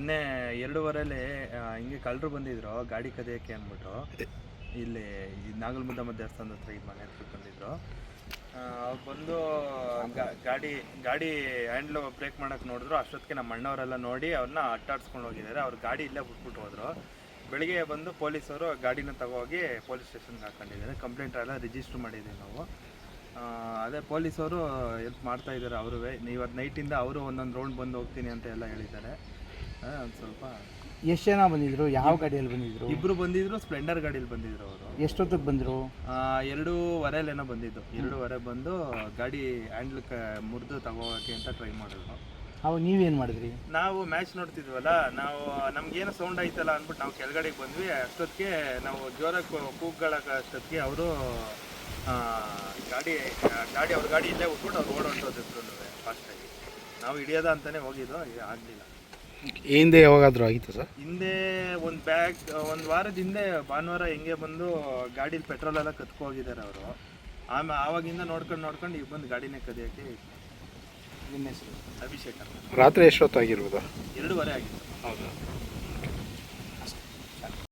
ನಿನ್ನೆ 2:15 ಹಿಂಗೆ ಕಳ್ಳರು ಬಂದಿದ್ರು ಗಾಡಿ ಕದಿಯೋಕ್ಕೆ ಅಂದ್ಬಿಟ್ಟು. ಇಲ್ಲಿ ನಾಗಲಮುದ್ದಮ್ಮ ದೇವಸ್ಥಾನದ ಹತ್ರ ಈ ಮನೆ ಹತ್ರ ಬಂದಿದ್ರು. ಅವ್ರು ಬಂದು ಗಾಡಿ ಹ್ಯಾಂಡ್ಲು ಬ್ರೇಕ್ ಮಾಡೋಕ್ಕೆ ನೋಡಿದ್ರು. ಅಷ್ಟೊತ್ತಿಗೆ ನಮ್ಮ ಅಣ್ಣವರೆಲ್ಲ ನೋಡಿ ಅವ್ರನ್ನ ಅಟ್ಟಾಡ್ಸ್ಕೊಂಡು ಹೋಗಿದ್ದಾರೆ. ಅವ್ರ ಗಾಡಿ ಇಲ್ಲೇ ಬಿಟ್ಬಿಟ್ಟು ಹೋದರು. ಬೆಳಿಗ್ಗೆ ಬಂದು ಪೊಲೀಸವರು ಗಾಡಿನ ತಗೋಗಿ ಪೊಲೀಸ್ ಸ್ಟೇಷನ್ಗೆ ಹಾಕೊಂಡಿದ್ದಾರೆ. ಕಂಪ್ಲೇಂಟ್ ಎಲ್ಲ ರಿಜಿಸ್ಟ್ರ್ ಮಾಡಿದ್ದೀವಿ ನಾವು. ಅದೇ ಪೊಲೀಸವರು ಹೆಲ್ಪ್ ಮಾಡ್ತಾ ಇದ್ದಾರೆ. ಅವರು ಇವತ್ತು ನೈಟಿಂದ ಅವರು ಒಂದೊಂದು ರೌಂಡ್ ಬಂದು ಹೋಗ್ತೀನಿ ಅಂತ ಎಲ್ಲ ಹೇಳಿದ್ದಾರೆ. ಒಂದು ಸ್ವಲ್ಪ. ಎಷ್ಟು ಜನ ಬಂದಿದ್ರು? ಯಾವ ಗಾಡಿಯಲ್ಲಿ ಬಂದಿದ್ರು? ಇಬ್ಬರು ಬಂದಿದ್ರು, ಸ್ಪ್ಲೆಂಡರ್ ಗಾಡಿಯಲ್ಲಿ ಬಂದಿದ್ರು ಅವರು. ಎಷ್ಟೊತ್ತಿಗೆ ಬಂದರು? 2:15 ಬಂದಿದ್ದು. 2:15 ಬಂದು ಗಾಡಿ ಹ್ಯಾಂಡ್ಲ್ ಮುರಿದು ತಗೋಕೆ ಅಂತ ಟ್ರೈ ಮಾಡಿದ್ರು. ಅವಾಗ ನೀವೇನು ಮಾಡಿದ್ರಿ? ನಾವು ಮ್ಯಾಚ್ ನೋಡ್ತಿದ್ವಲ್ಲ, ನಾವು ನಮ್ಗೇನೋ ಸೌಂಡ್ ಆಯ್ತಲ್ಲ ಅಂದ್ಬಿಟ್ಟು ನಾವು ಕೆಳಗಡೆಗೆ ಬಂದ್ವಿ. ಅಷ್ಟೊತ್ತಿಗೆ ನಾವು ಜೋರಾಗಿ ಕೂಗ್ಗಳಕ್ಕೆ ಅಷ್ಟೊತ್ತಿಗೆ ಅವರು ಗಾಡಿ ಅವ್ರ ಗಾಡಿ ಇಲ್ಲೇ ಉಟ್ಬಿಟ್ಟು ಅವ್ರು ಓಡೋಂಟೋದಿದ್ರು ಫಾಸ್ಟಾಗಿ. ನಾವು ಹಿಡಿಯೋದ ಅಂತಲೇ ಹೋಗಿದ್ದು, ಆಗಲಿಲ್ಲ. ಹಿಂದೆ ಯಾವಾಗಾದರೂ ಆಗಿತ್ತು ಸರ್? ಹಿಂದೆ ಒಂದು ವಾರದ ಹಿಂದೆ ಭಾನುವಾರ ಹೆಂಗೆ ಬಂದು ಗಾಡೀಲಿ ಪೆಟ್ರೋಲ್ ಎಲ್ಲ ಕತ್ಕೊ ಹೋಗಿದ್ದಾರೆ ಅವರು. ಆವಾಗಿಂದ ನೋಡ್ಕೊಂಡು ಈಗ ಬಂದು ಗಾಡಿನೇ ಕದಿಯೋಕ್ಕೆ. ನಿಮ್ಮ ಹೆಸರು? ಅಭಿಷೇಕ್ ಅಂತ. ರಾತ್ರಿ ಎಷ್ಟೊತ್ತಾಗಿರ್ಬೋದು? 2:15 ಆಗಿತ್ತು. ಹೌದಾ?